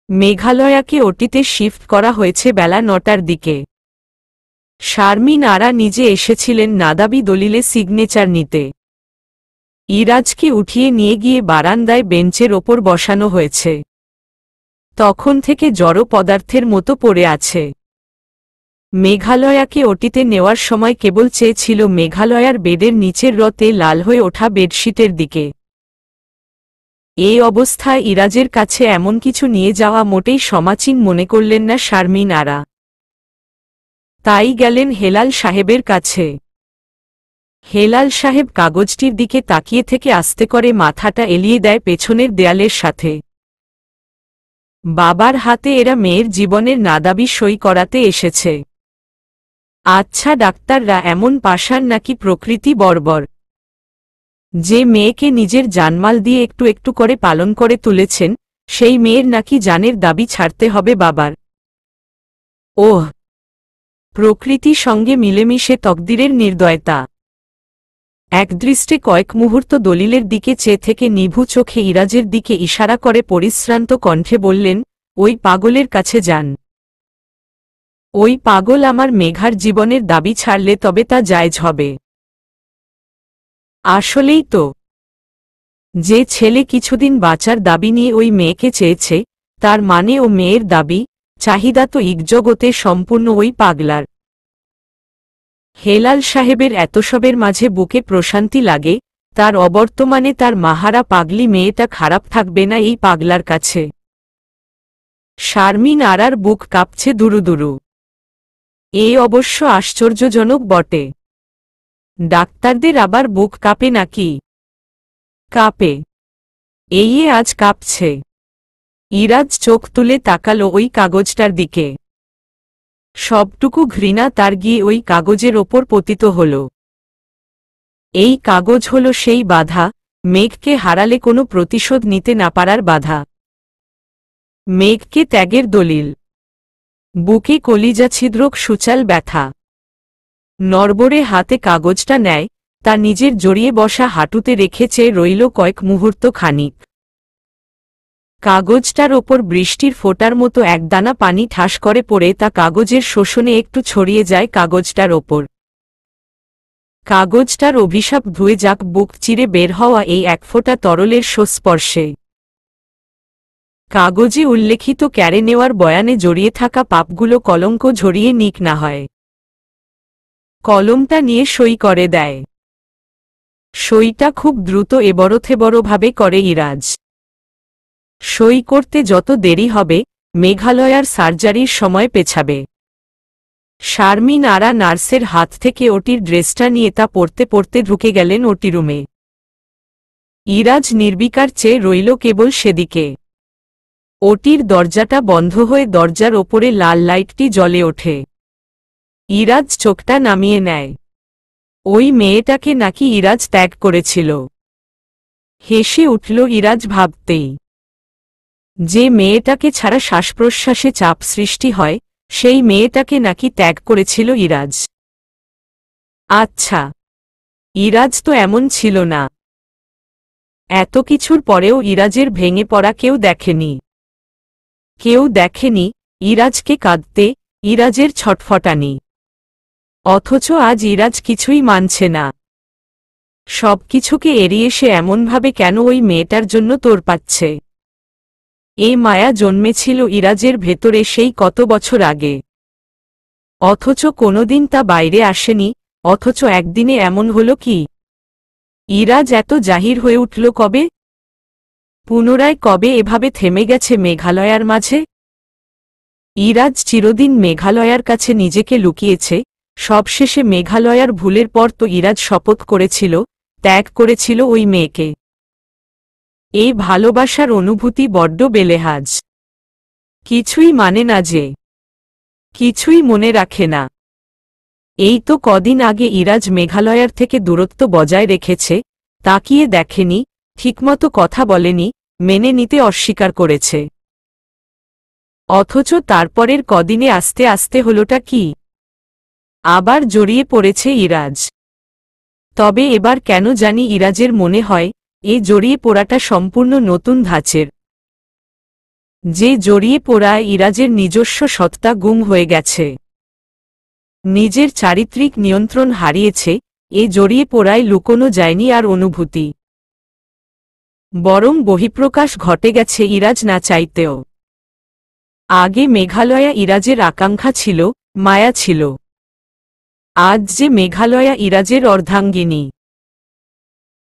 মেঘালয়াকে ওটিতে shift করা হয়েছে বেলা ৯টার দিকে। শারমিন আরা নিজে এসেছিলেন নাদাবি দলিলে সিগনেচার নিতে। ইরাজকে উঠিয়ে নিয়ে গিয়ে বারান্দায় বেঞ্চের ওপর বসানো হয়েছে। তখন থেকে জড় পদার্থের মতো পড়ে আছে। মেঘালয়াকে ওটিতে নেওয়ার সময় কেবল চেয়েছিল মেঘালয়ার বেডের নিচের রতে লাল হয়ে ওঠা বেডশিটের দিকে। এই অবস্থায় ইরাজের কাছে এমন কিছু নিয়ে যাওয়া মোটেই সমাচীন মনে করলেন না শারমিন আরা। তাই গেলেন হেলাল সাহেবের কাছে। হেলাল সাহেব কাগজটির দিকে তাকিয়ে থেকে আস্তে করে মাথাটা এলিয়ে দেয় পেছনের দেয়ালের সাথে। বাবার হাতে এরা মেয়ের জীবনের নাদাবি সই করাতে এসেছে। আচ্ছা ডাক্তাররা এমন পাষাণ নাকি প্রকৃতি বর্বর? যে মেয়েকে নিজের জানমাল দিয়ে একটু একটু করে পালন করে তুলেছেন, সেই মেয়ের নাকি জানের দাবি ছাড়তে হবে বাবার। ওহ, প্রকৃতি সঙ্গে মিলেমিশে তকদিরের নির্দয়তা। একদৃষ্টে কয়েক মুহূর্ত দলিলের দিকে চেয়ে থেকে নিভু চোখে ইরাজের দিকে ইশারা করে পরিশ্রান্ত কণ্ঠে বললেন, ওই পাগলের কাছে যান। ওই পাগল আমার মেঘার জীবনের দাবি ছাড়লে তবে তা জায়েজ হবে। আসলেই তো, যে ছেলে কিছুদিন বাঁচার দাবি নিয়ে ওই মেয়েকে চেয়েছে, তার মানে ও মেয়ের দাবি চাহিদা তো ইকজগতে সম্পূর্ণ ওই পাগলার। হেলাল সাহেবের এতসবের মাঝে বুকে প্রশান্তি লাগে, তার অবর্তমানে তার মাহারা পাগলি মেয়েটা খারাপ থাকবে না এই পাগলার কাছে। শারমিন আরার বুক কাঁপছে দুরুদুরু। এ অবশ্য আশ্চর্যজনক বটে। ডাক্তারদের আবার বুক কাঁপে নাকি? কাঁপে। এই আজ কাঁপছে। ইরাজ চোখ তুলে তাকালো ওই কাগজটার দিকে। সবটুকু ঘৃণা তার গিয়ে ওই কাগজের ওপর পতিত হল। এই কাগজ হল সেই বাধা, মেঘকে হারালে কোনো প্রতিশোধ নিতে না পারার বাধা। মেঘকে ত্যাগের দলিল। বুকে কলিজা ছিদ্রক সুচাল ব্যথা। নড়বড়ে হাতে কাগজটা নেয়, তা নিজের জড়িয়ে বসা হাঁটুতে রেখে চেয়ে রইল কয়েক মুহূর্ত খানিক। কাগজটার ওপর বৃষ্টির ফোঁটার মতো একদানা পানি ঠাস করে পড়ে তা কাগজের শোষণে একটু ছড়িয়ে যায় কাগজটার ওপর। কাগজটার অভিশাপ ধুয়ে যাক বুক চিরে বের হওয়া এই এক ফোঁটা তরলের স্পর্শে। কাগজে উল্লেখিত ক্যারে নেওয়ার বয়ানে জড়িয়ে থাকা পাপগুলো কলঙ্ক ঝরিয়ে নিক না হয়। কলমটা নিয়ে সই করে দেয়। সইটা খুব দ্রুত এবড়োথেবড়োভাবে করে ইরাজ। সই করতে যত দেরি হবে, মেঘালয়ার সার্জারির সময় পেছাবে। শারমিন আরা নার্সের হাত থেকে ওটির ড্রেসটা নিয়ে তা পরতে পরতে ঢুকে গেলেন ওটি রুমে। ইরাজ নির্বিকার চেয়ে রইল কেবল সেদিকে। ওটির দরজাটা বন্ধ হয়ে দরজার ওপরে লাল লাইটটি জ্বলে ওঠে। ইরাজ চোখটা নামিয়ে নেয়। ওই মেয়েটাকে নাকি ইরাজ ত্যাগ করেছিল। হেসে উঠল ইরাজ ভাবতেই। যে মেয়েটাকে ছাড়া শ্বাসপ্রশ্বাসে চাপ সৃষ্টি হয়, সেই মেয়েটাকে নাকি ত্যাগ করেছিল ইরাজ। আচ্ছা, ইরাজ তো এমন ছিল না। এত কিছুর পরেও ইরাজের ভেঙে পড়া কেউ দেখেনি। কেউ দেখেনি ইরাজকে কাঁদতে, ইরাজের ছটফটানি। অথচ আজ ইরাজ কিছুই মানছে না। সবকিছুকে এড়িয়ে সে এমনভাবে কেন ওই মেয়েটার জন্য তোড়পাচ্ছে? এই মায়া জন্মেছিল ইরাজের ভেতরে সেই কত বছর আগে। অথচ কোনোদিন তা বাইরে আসেনি, অথচ একদিনে এমন হল কি? ইরাজ এত জাহির হয়ে উঠল কবে? পুনরায় কবে এভাবে থেমে গেছে মেঘালয়ার মাঝে? ইরাজ চিরদিন মেঘালয়ার কাছে নিজেকে লুকিয়েছে, সবশেষে মেঘালয়ার ভুলের পর তো ইরাজ শপথ করেছিল, ত্যাগ করেছিল ওই মেয়েকে। এই ভালোবাসার অনুভূতি বড্ড বেলেহাজ। কিছুই মানে না যে, কিছুই মনে রাখে না। এই তো কদিন আগে ইরাজ মেঘালয়ার থেকে দূরত্ব বজায় রেখেছে, তাকিয়ে দেখেনি, ঠিকমতো কথা বলেনি, মেনে নিতে অস্বীকার করেছে। অথচ তারপরের কদিনে আস্তে আস্তে হলোটা কি? আবার জড়িয়ে পড়েছে ইরাজ। তবে এবার কেন জানি ইরাজের মনে হয়, এ জড়িয়ে পড়াটা সম্পূর্ণ নতুন ধাঁচের। যে জড়িয়ে পড়ায় ইরাজের নিজস্ব সত্তা গুম হয়ে গেছে, নিজের চারিত্রিক নিয়ন্ত্রণ হারিয়েছে। এ জড়িয়ে পড়ায় লুকোনো যায়নি আর অনুভূতি, বরং বহিঃপ্রকাশ ঘটে গেছে ইরাজ না চাইতেও। আগে মেঘালয়া ইরাজের আকাঙ্ক্ষা ছিল, মায়া ছিল। আজ যে মেঘালয়া ইরাজের অর্ধাঙ্গিনী।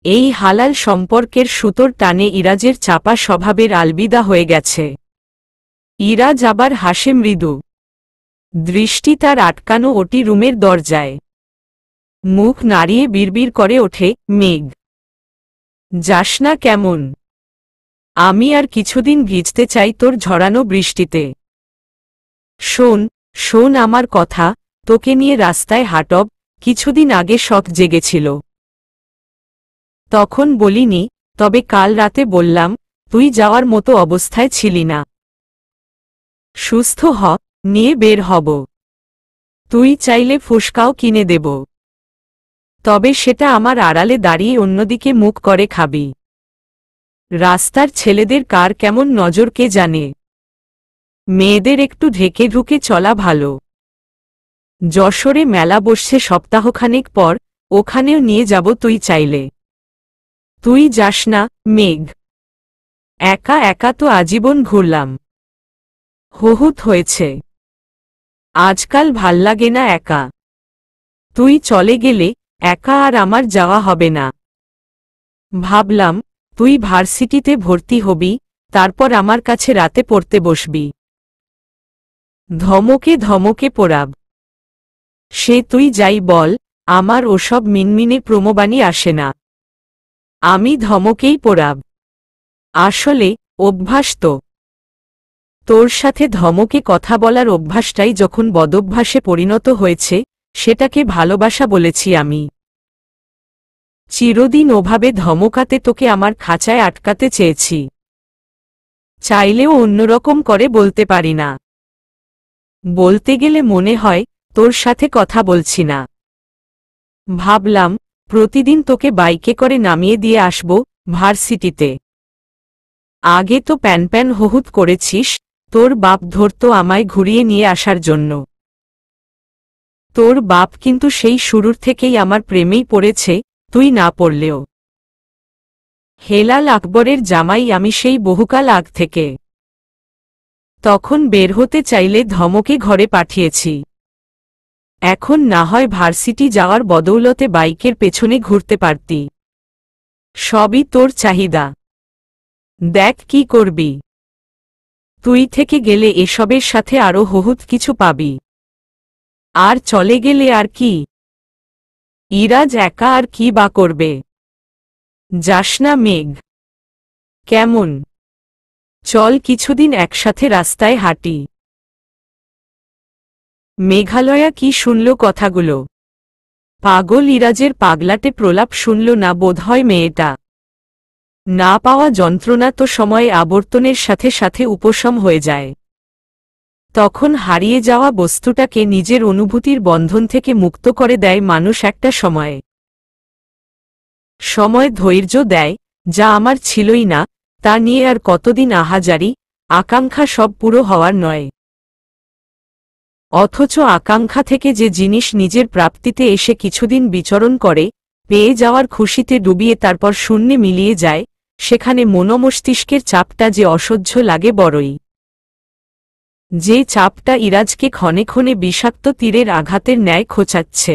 এই হালাল সম্পর্কের সুতোর টানে ইরাজের চাপা স্বভাবের আলবিদা হয়ে গেছে। ইরাজ আবার হাসে মৃদু, দৃষ্টি তার আটকানো ওটি রুমের দরজায়। মুখ নাড়িয়ে বিড়বিড় করে ওঠে, মেঘ, যাস না কেমন? আমি আর কিছুদিন ভিজতে চাই তোর ঝরানো বৃষ্টিতে। শোন, শোন আমার কথা, তোকে নিয়ে রাস্তায় হাঁটব, কিছুদিন আগে শখ জেগেছিল। তখন বলিনি, তবে কাল রাতে বললাম, তুই যাওয়ার মতো অবস্থায় ছিলি না। সুস্থ হ, নিয়ে বের হব। তুই চাইলে ফুসকাও কিনে দেব, তবে সেটা আমার আড়ালে দাঁড়িয়ে অন্যদিকে মুখ করে খাবি। রাস্তার ছেলেদের কার কেমন নজর কে জানে। মেয়েদের একটু ঢেকে ঢুকে চলা ভালো। যশোরে মেলা বসছে সপ্তাহখানেক পর, ওখানেও নিয়ে যাব তুই চাইলে। তুই যাস না, মেঘ। একা একা তো আজীবন ঘুরলাম, বহুত হয়েছে। আজকাল ভাল্লাগে না একা। তুই চলে গেলে একা আর আমার যাওয়া হবে না। ভাবলাম, তুই ভার্সিটিতে ভর্তি হবি, তারপর আমার কাছে রাতে পড়তে বসবি। ধমকে ধমকে পড়াব। সে তুই যাই বল, আমার ওসব মিনমিনে প্রমোবানি আসে না। আমি ধমকেই পড়াব। আসলে অভ্যাস তো। তোর সাথে ধমকে কথা বলার অভ্যাসটাই যখন বদভ্যাসে পরিণত হয়েছে, সেটাকে ভালোবাসা বলেছি আমি। চিরদিন ওভাবে ধমকাতে তোকে আমার খাঁচায় আটকাতে চেয়েছি। চাইলেও অন্যরকম করে বলতে পারি না। বলতে গেলে মনে হয় তোর সাথে কথা বলছি না। ভাবলাম, প্রতিদিন তোকে বাইকে করে নামিয়ে দিয়ে আসব ভার্সিটিতে। আগে তো প্যান প্যান হহুত করেছিস, তোর বাপ ধরতো আমায় ঘুরিয়ে নিয়ে আসার জন্য। তোর বাপ কিন্তু সেই শুরুর থেকেই আমার প্রেমেই পড়েছে, তুই না পড়লেও। হেলাল আকবরের জামাই আমি সেই বহুকাল আগ থেকে। তখন বের হতে চাইলে ধমকে ঘরে পাঠিয়েছি। এখন না হয় ভার্সিটি যাওয়ার বদৌলতে বাইকের পেছনে ঘুরতে পারতি। সবই তোর চাহিদা। দেখ কি করবি। তুই থেকে গেলে এসবের সাথে আরও বহুত কিছু পাবি। আর চলে গেলে আর কি? ইরাজ একা আর কি বা করবে? যাস না মেঘ। কেমন? চল কিছুদিন একসাথে রাস্তায় হাঁটি। মেঘালয়া কি শুনল কথাগুলো? পাগল ইরাজের পাগলাটে প্রলাপ শুনল না বোধহয় মেয়েটা। না পাওয়া যন্ত্রণা তো সময়ে আবর্তনের সাথে সাথে উপশম হয়ে যায়। তখন হারিয়ে যাওয়া বস্তুটাকে নিজের অনুভূতির বন্ধন থেকে মুক্ত করে দেয় মানুষ একটা সময়ে। সময় ধৈর্য দেয়, যা আমার ছিলই না, তা নিয়ে আর কতদিন আহাজারি, আকাঙ্ক্ষা সব পুরো হওয়ার নয়। অথচ আকাঙ্ক্ষা থেকে যে জিনিস নিজের প্রাপ্তিতে এসে কিছুদিন বিচরণ করে, পেয়ে যাওয়ার খুশিতে ডুবিয়ে তারপর শূন্যে মিলিয়ে যায়, সেখানে মনোমস্তিষ্কের চাপটা যে অসহ্য লাগে বড়ই। যে চাপটা ইরাজকে ক্ষণে ক্ষণে বিষাক্ত তীরের আঘাতের ন্যায় খোঁচাচ্ছে,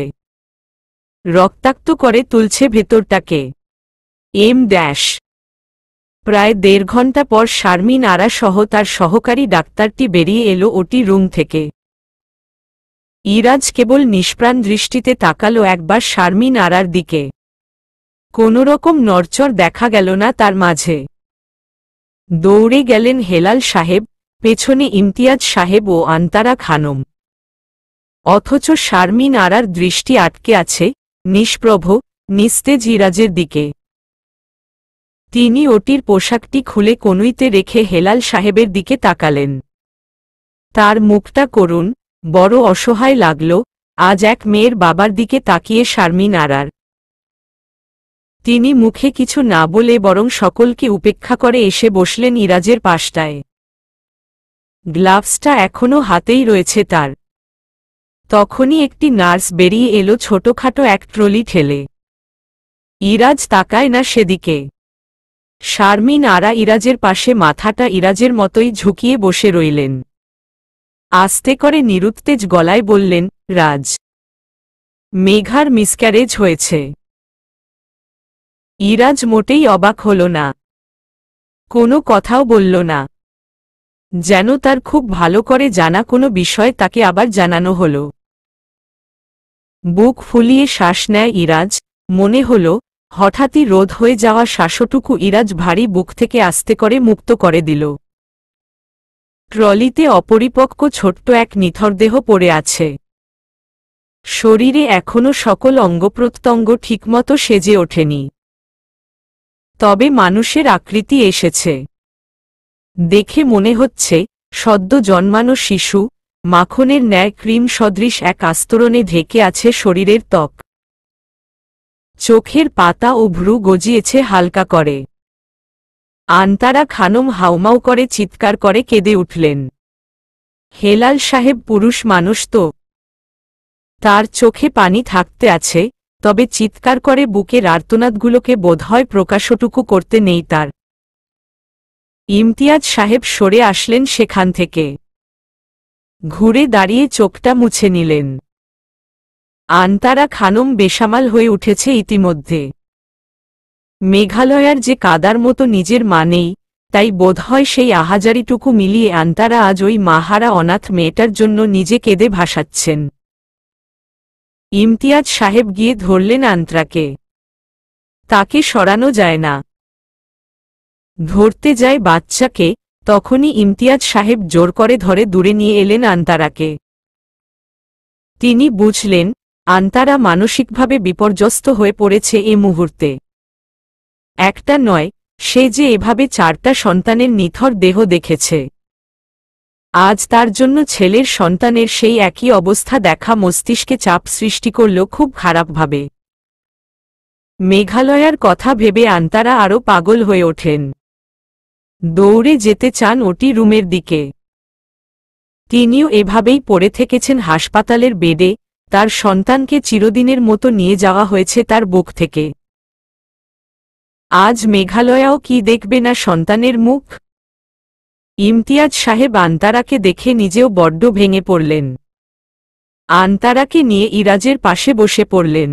রক্তাক্ত করে তুলছে ভেতরটাকে। প্রায় 1.5 ঘণ্টা পর শারমিন আরা সহ তার সহকারী ডাক্তারটি বেরিয়ে এলো ওটি রুম থেকে। ইরাজ কেবল নিষ্প্রাণ দৃষ্টিতে তাকালো একবার শারমিন আরার দিকে। কোনোরকম নড়চড় দেখা গেল না তার মাঝে। দৌড়ে গেলেন হেলাল সাহেব, পেছনে ইমতিয়াজ সাহেব ও আন্তারা খানম। অথচ শারমিন আরার দৃষ্টি আটকে আছে নিষ্প্রভ, নিস্তেজ ইরাজের দিকে। তিনি ওটির পোশাকটি খুলে কনুইতে রেখে হেলাল সাহেবের দিকে তাকালেন। তার মুখটা করুণ, বড় অসহায় লাগল আজ এক মেয়ের বাবার দিকে তাকিয়ে শারমিন আরার। তিনি মুখে কিছু না বলে বরং সকলকে উপেক্ষা করে এসে বসলেন ইরাজের পাশটায়। গ্লাভসটা এখনো হাতেই রয়েছে তার। তখনই একটি নার্স বেরিয়ে এলো ছোটখাটো এক ট্রলি ঠেলে। ইরাজ তাকায় না সেদিকে। শারমিন আরা ইরাজের পাশে মাথাটা ইরাজের মতোই ঝুঁকিয়ে বসে রইলেন। আস্তে করে নিরুত্তেজ গলায় বললেন, রাজ, মেঘার মিসক্যারেজ হয়েছে। ইরাজ মোটেই অবাক হল না, কোনো কথাও বলল না, যেন তার খুব ভালো করে জানা কোনো বিষয় তাকে আবার জানানো হল। বুক ফুলিয়ে শ্বাস নেয় ইরাজ, মনে হল হঠাৎই রোধ হয়ে যাওয়া শ্বাসটুকু ইরাজ ভারী বুক থেকে আস্তে করে মুক্ত করে দিল। ট্রলিতে অপরিপক্ক ছোট্ট এক নিথর দেহ পড়ে আছে। শরীরে এখনো সকল অঙ্গপ্রত্যঙ্গ ঠিকমতো সেজে ওঠেনি, তবে মানুষের আকৃতি এসেছে। দেখে মনে হচ্ছে সদ্য জন্মানো শিশু, মাখনের ন্যায় ক্রিম সদৃশ এক আস্তরণে ঢেকে আছে শরীরের ত্বক। চোখের পাতা ও ভ্রু গজিয়েছে হালকা করে। আনতারা খানম হাউমাউ করে চিৎকার করে কেঁদে উঠলেন। হেলাল সাহেব পুরুষ মানুষ তো, তার চোখে পানি থাকতে আছে, তবে চিৎকার করে বুকের আর্তনাদগুলোকে বোধহয় প্রকাশটুকু করতে নেই তার। ইমতিয়াজ সাহেব সরে আসলেন সেখান থেকে। ঘুরে দাঁড়িয়ে চোখটা মুছে নিলেন। আনতারা খানম বেসামাল হয়ে উঠেছে ইতিমধ্যে। মেঘালয়ার যে কাদার মতো নিজের মা নেই, তাই বোধহয় সেই আহাজারিটুকু মিলিয়ে আনতারা আজ ওই মাহারা অনাথ মেয়েটার জন্য নিজে কেঁদে ভাসাচ্ছেন। ইমতিয়াজ সাহেব গিয়ে ধরলেন আন্ত্রাকে। তাকে সরানো যায় না। ধরতে যায় বাচ্চাকে, তখনই ইমতিয়াজ সাহেব জোর করে ধরে দূরে নিয়ে এলেন আন্তারাকে। তিনি বুঝলেন আন্তারা মানসিকভাবে বিপর্যস্ত হয়ে পড়েছে এ মুহূর্তে। একটা নয়, সে যে এভাবে 4টা সন্তানের নিথর দেহ দেখেছে। আজ তার জন্য ছেলের সন্তানের সেই একই অবস্থা দেখা মস্তিষ্কে চাপ সৃষ্টি করল খুব খারাপভাবে। মেঘালয়ার কথা ভেবে আন্তারা আরও পাগল হয়ে ওঠেন। দৌড়ে যেতে চান ওটি রুমের দিকে। তিনিও এভাবেই পড়ে থেকেছেন হাসপাতালের বেডে, তার সন্তানকে চিরদিনের মতো নিয়ে যাওয়া হয়েছে তার বুক থেকে। আজ মেঘালয়াও কি দেখবে না সন্তানের মুখ? ইমতিয়াজ সাহেব আন্তারাকে দেখে নিজেও বড্ড ভেঙে পড়লেন। আন্তারাকে নিয়ে ইরাজের পাশে বসে পড়লেন।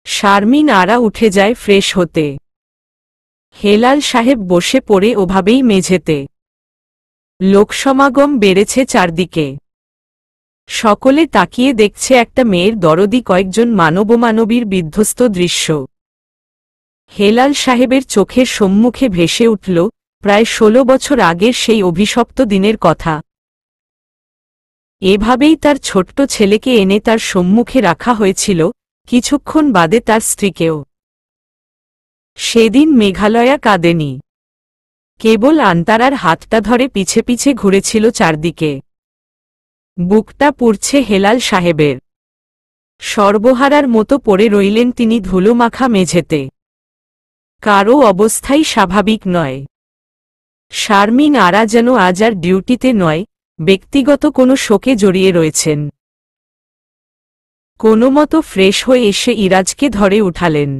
শারমিন আরা উঠে যায় ফ্রেশ হতে। হেলাল সাহেব বসে পড়ে ওভাবেই মেঝেতে। লোকসমাগম বেড়েছে চারদিকে। সকলে তাকিয়ে দেখছে একটা মেয়ের দরদি কয়েকজন মানবমানবীর বিধ্বস্ত দৃশ্য। হেলাল সাহেবের চোখের সম্মুখে ভেসে উঠল প্রায় 16 বছর আগের সেই অভিশপ্ত দিনের কথা। এভাবেই তার ছোট্ট ছেলেকে এনে তার সম্মুখে রাখা হয়েছিল, কিছুক্ষণ বাদে তার স্ত্রীকেও। সেদিন মেঘালয়া কাঁদেনি, কেবল আন্তারার হাতটা ধরে পিছে পিছে ঘুরেছিল চারদিকে। বুকটা পুড়ছে হেলাল সাহেবের। সর্বহারার মতো পড়ে রইলেন তিনি ধুলোমাখা মেঝেতে। কারও অবস্থাই স্বাভাবিক নয়। শারমিন আরা যেন আজ আর ডিউটিতে নয়, ব্যক্তিগত কোনো শোকে জড়িয়ে রয়েছেন। কোনোমতো ফ্রেশ হয়ে এসে ইরাজকে ধরে উঠালেন।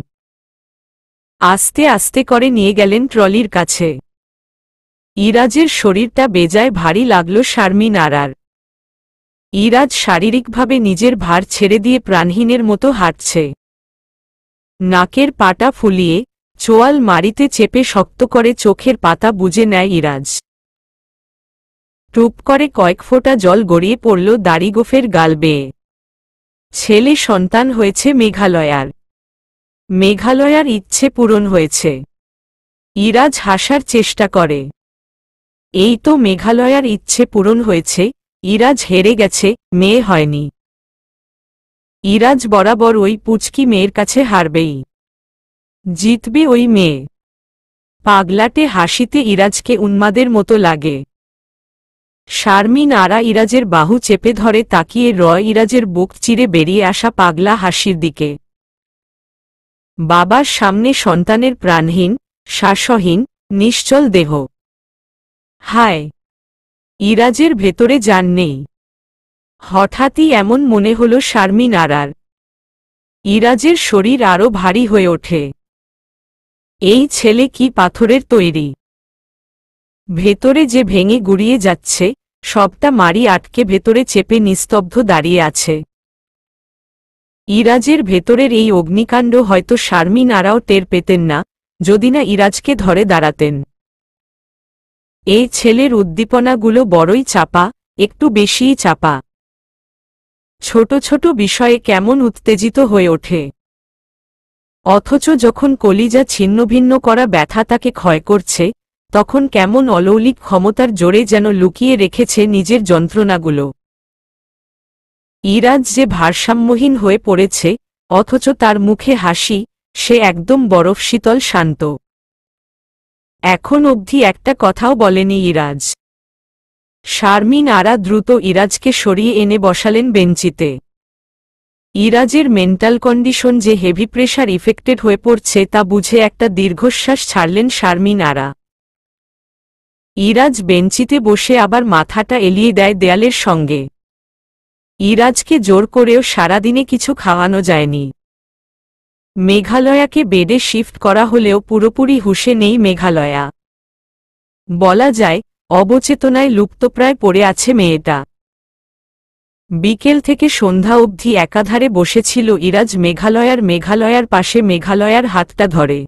আস্তে আস্তে করে নিয়ে গেলেন ট্রলির কাছে। ইরাজের শরীরটা বেজায় ভারী লাগল শারমিন আরার। ইরাজ শারীরিকভাবে নিজের ভার ছেড়ে দিয়ে প্রাণহীনের মতো হাঁটছে। নাকের পাটা ফুলিয়ে চোয়াল মারিতে চেপে শক্ত করে চোখের পাতা বুজে নেয় ইরাজ। টুপ করে কয়েক ফোঁটা জল গড়িয়ে পড়ল দাড়িগোফের গাল বেয়ে। ছেলে সন্তান হয়েছে মেঘালয়ার। মেঘালয়ার ইচ্ছে পূরণ হয়েছে। ইরাজ হাসার চেষ্টা করে। এই তো মেঘালয়ার ইচ্ছে পূরণ হয়েছে, ইরাজ হেরে গেছে, মেয়ে হয়নি। ইরাজ বরাবর ওই পুচকি মেয়ের কাছে হারবেই। জিতবে ওই মেয়ে। পাগলাটে হাসিতে ইরাজকে উন্মাদের মতো লাগে। শারমিন আরা ইরাজের বাহু চেপে ধরে তাকিয়ে রয় ইরাজের বুক চিরে বেরিয়ে আসা পাগলা হাসির দিকে। বাবার সামনে সন্তানের প্রাণহীন, শ্বাসহীন, নিশ্চল দেহ। হায়! ইরাজের ভেতরে জান নেই। হঠাৎই এমন মনে হল শারমিন আরার। ইরাজের শরীর আরো ভারী হয়ে ওঠে। এই ছেলে কি পাথরের তৈরি? ভেতরে যে ভেঙে গুড়িয়ে যাচ্ছে, সবটা মারি আটকে ভেতরে চেপে নিস্তব্ধ দাঁড়িয়ে আছে। ইরাজের ভেতরের এই অগ্নিকাণ্ড হয়তো শারমিন আরাও টের পেতেন না, যদি না ইরাজকে ধরে দাঁড়াতেন। এই ছেলের উদ্দীপনাগুলো বড়ই চাপা, একটু বেশিই চাপা। ছোট ছোট বিষয়ে কেমন উত্তেজিত হয়ে ওঠে। অথচ যখন কলিজা ছিন্নভিন্ন করা ব্যথা তাকে ক্ষয় করছে, তখন কেমন অলৌলিক ক্ষমতার জোরে যেন লুকিয়ে রেখেছে নিজের যন্ত্রণাগুলো। ইরাজ যে ভারসাম্যহীন হয়ে পড়েছে, অথচ তার মুখে হাসি, সে একদম বরফ শীতল শান্ত। এখন অবধি একটা কথাও বলেনি ইরাজ। শারমিন আরা দ্রুত ইরাজকে সরিয়ে এনে বসালেন বেঞ্চিতে। ইরাজের মেন্টাল কন্ডিশন যে হেভি প্রেশার ইফেক্টেড হয়ে পড়ছে তা বুঝে একটা দীর্ঘশ্বাস ছাড়লেন শারমিন আরা। ইরাজ বেঞ্চিতে বসে আবার মাথাটা এলিয়ে দেয় দেয়ালের সঙ্গে। ইরাজকে জোর করেও সারাদিনে কিছু খাওয়ানো যায়নি। মেঘালয়াকে বেডে শিফট করা হলেও পুরোপুরি হুঁশে নেই মেঘালয়া। বলা যায়, অবচেতনায় লুপ্তপ্রায় পড়ে আছে মেয়েটা। বিকেল থেকে সন্ধ্যা অবধি একাধারে বসেছিল ইরাজ মেঘালয়ার পাশে মেঘালয়ার হাতটা ধরে।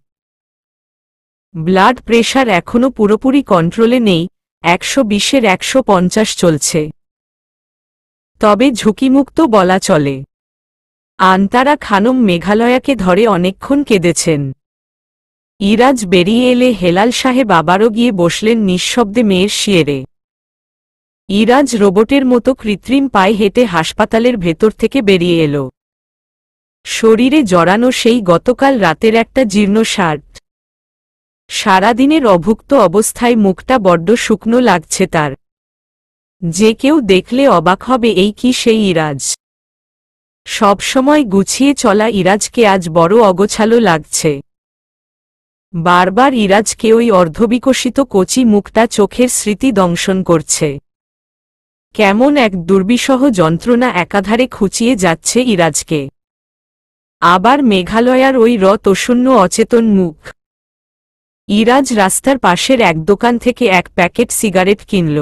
ব্লাড প্রেশার এখনও পুরোপুরি কন্ট্রোলে নেই, 120-এর 150 চলছে। তবে ঝুঁকিমুক্ত বলা চলে। আন্তারা খানম মেঘালয়াকে ধরে অনেকক্ষণ কেঁদেছেন। ইরাজ বেরিয়ে এলে হেলাল সাহেব আবারও গিয়ে বসলেন নিঃশব্দে মেয়ের শিয়েরে। ইরাজ রোবটের মতো কৃত্রিম পায়ে হেঁটে হাসপাতালের ভেতর থেকে বেরিয়ে এলো। শরীরে জড়ানো সেই গতকাল রাতের একটা জীর্ণ শার্ট। সারাদিনের অভুক্ত অবস্থায় মুখটা বড্ড শুকনো লাগছে তার। যে কেউ দেখলে অবাক হবে এই কি সেই ইরাজ। সবসময় গুছিয়ে চলা ইরাজকে আজ বড় অগোছালো লাগছে। বারবার ইরাজকে ওই অর্ধবিকশিত কচি মুখটা চোখের স্মৃতি দংশন করছে। কেমন এক দুর্বিষহ যন্ত্রণা একাধারে খুঁচিয়ে যাচ্ছে ইরাজকে। আবার মেঘালয়ার ওই রতশূন্য অচেতন মুখ। ইরাজ রাস্তার পাশের এক দোকান থেকে এক প্যাকেট সিগারেট কিনল।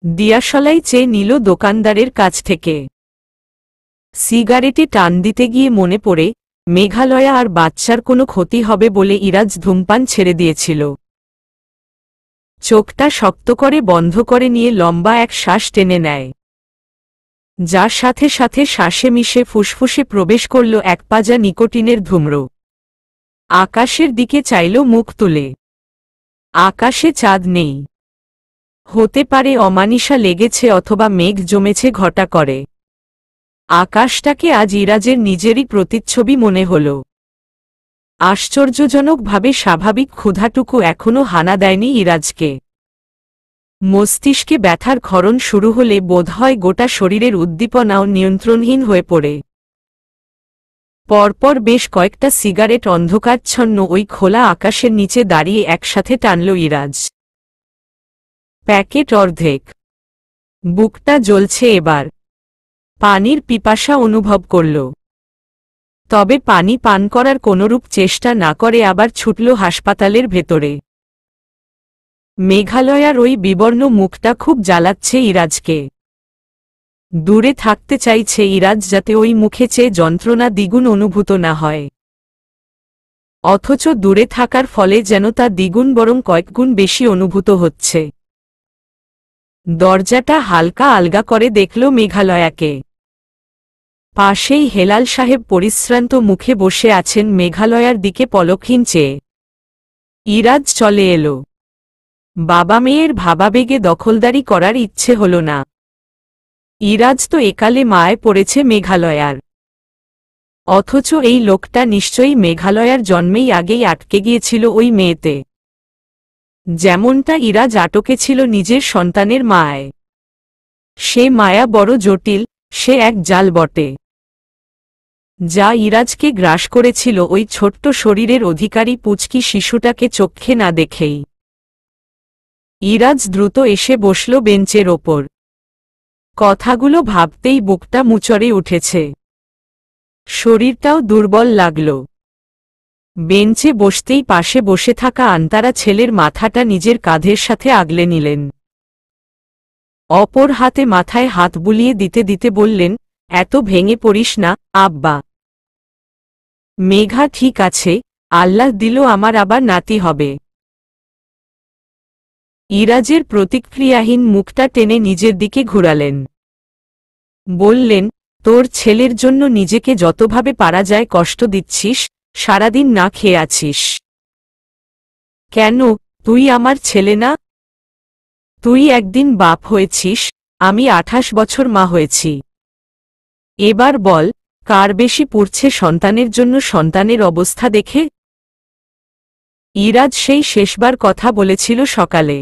দিয়াশলাই চেয়ে নিল দোকানদারের কাছ থেকে। সিগারেটে টান দিতে গিয়ে মনে পড়ে, মেঘালয়া আর বাচ্চার কোনো ক্ষতি হবে বলে ইরাজ ধূমপান ছেড়ে দিয়েছিল। চোখটা শক্ত করে বন্ধ করে নিয়ে লম্বা এক শ্বাস টেনে নেয়, যার সাথে সাথে শ্বাসে মিশে ফুসফুসে প্রবেশ করল এক পাজা নিকোটিনের ধূম্র। আকাশের দিকে চাইল মুখ তুলে। আকাশে চাঁদ নেই। হতে পারে অমানিশা লেগেছে অথবা মেঘ জমেছে ঘটা করে। আকাশটাকে আজ ইরাজের নিজেরই প্রতিচ্ছবি মনে হল। আশ্চর্যজনকভাবে স্বাভাবিক ক্ষুধাটুকু এখনো হানা দেয়নি ইরাজকে। মস্তিষ্কে ব্যথার ক্ষরণ শুরু হলে বোধহয় গোটা শরীরের উদ্দীপনাও নিয়ন্ত্রণহীন হয়ে পড়ে। পরপর বেশ কয়েকটা সিগারেট অন্ধকারচ্ছন্ন ওই খোলা আকাশের নিচে দাঁড়িয়ে একসাথে টানল ইরাজ। প্যাকেট অর্ধেক। বুকটা জ্বলছে এবার। পানির পিপাসা অনুভব করল। তবে পানি পান করার কোনরূপ চেষ্টা না করে আবার ছুটল হাসপাতালের ভেতরে। মেঘালয়ার ওই বিবর্ণ মুখটা খুব জ্বালাচ্ছে ইরাজকে। দূরে থাকতে চাইছে ইরাজ যাতে ওই মুখে চেয়ে যন্ত্রণা দ্বিগুণ অনুভূত না হয়। অথচ দূরে থাকার ফলে যেন তা দ্বিগুণ বরং কয়েকগুণ বেশি অনুভূত হচ্ছে। দরজাটা হালকা আলগা করে দেখল মেঘালয়াকে। পাশেই হেলাল সাহেব পরিশ্রান্ত মুখে বসে আছেন মেঘালয়ার দিকে পলকহীন চেয়ে। ইরাজ চলে এলো। বাবা মেয়ের ভাবাবেগে দখলদারি করার ইচ্ছে হল না। ইরাজ তো একালে মায় পড়েছে মেঘালয়ার। অথচ এই লোকটা নিশ্চয়ই মেঘালয়ার জন্মেই আগেই আটকে গিয়েছিল ওই মেয়েতে, যেমনটা ইরাজ আটকে ছিল নিজের সন্তানের মায়। সে মায়া বড় জটিল, সে এক জাল বটে, যা ইরাজকে গ্রাস করেছিল ওই ছোট্ট শরীরের অধিকারী পুচকি শিশুটাকে চক্ষে না দেখেই। ইরাজ দ্রুত এসে বসল বেঞ্চের ওপর। কথাগুলো ভাবতেই বুকটা মুচড়ে উঠেছে, শরীরটাও দুর্বল লাগল। বেঞ্চে বসতেই পাশে বসে থাকা আন্তারা ছেলের মাথাটা নিজের কাঁধের সাথে আগলে নিলেন। অপর হাতে মাথায় হাত বুলিয়ে দিতে দিতে বললেন, এত ভেঙে পড়িস না আব্বা। মেঘা ঠিক আছে, আল্লাহ দিল আমার আবার নাতি হবে। ইরাজের প্রতিক্রিয়াহীন মুখটা টেনে নিজের দিকে ঘুরালেন। বললেন, তোর ছেলের জন্য নিজেকে যতভাবে পারা যায় কষ্ট দিচ্ছিস, সারাদিন না খেয়ে আছিস কেন? তুই আমার ছেলে না? তুই একদিন বাপ হয়েছিস, আমি 28 বছর মা হয়েছি। এবার বল, কার বেশি পুড়ছে সন্তানের জন্য সন্তানের অবস্থা দেখে? ইরাজ সেই শেষবার কথা বলেছিল সকালে,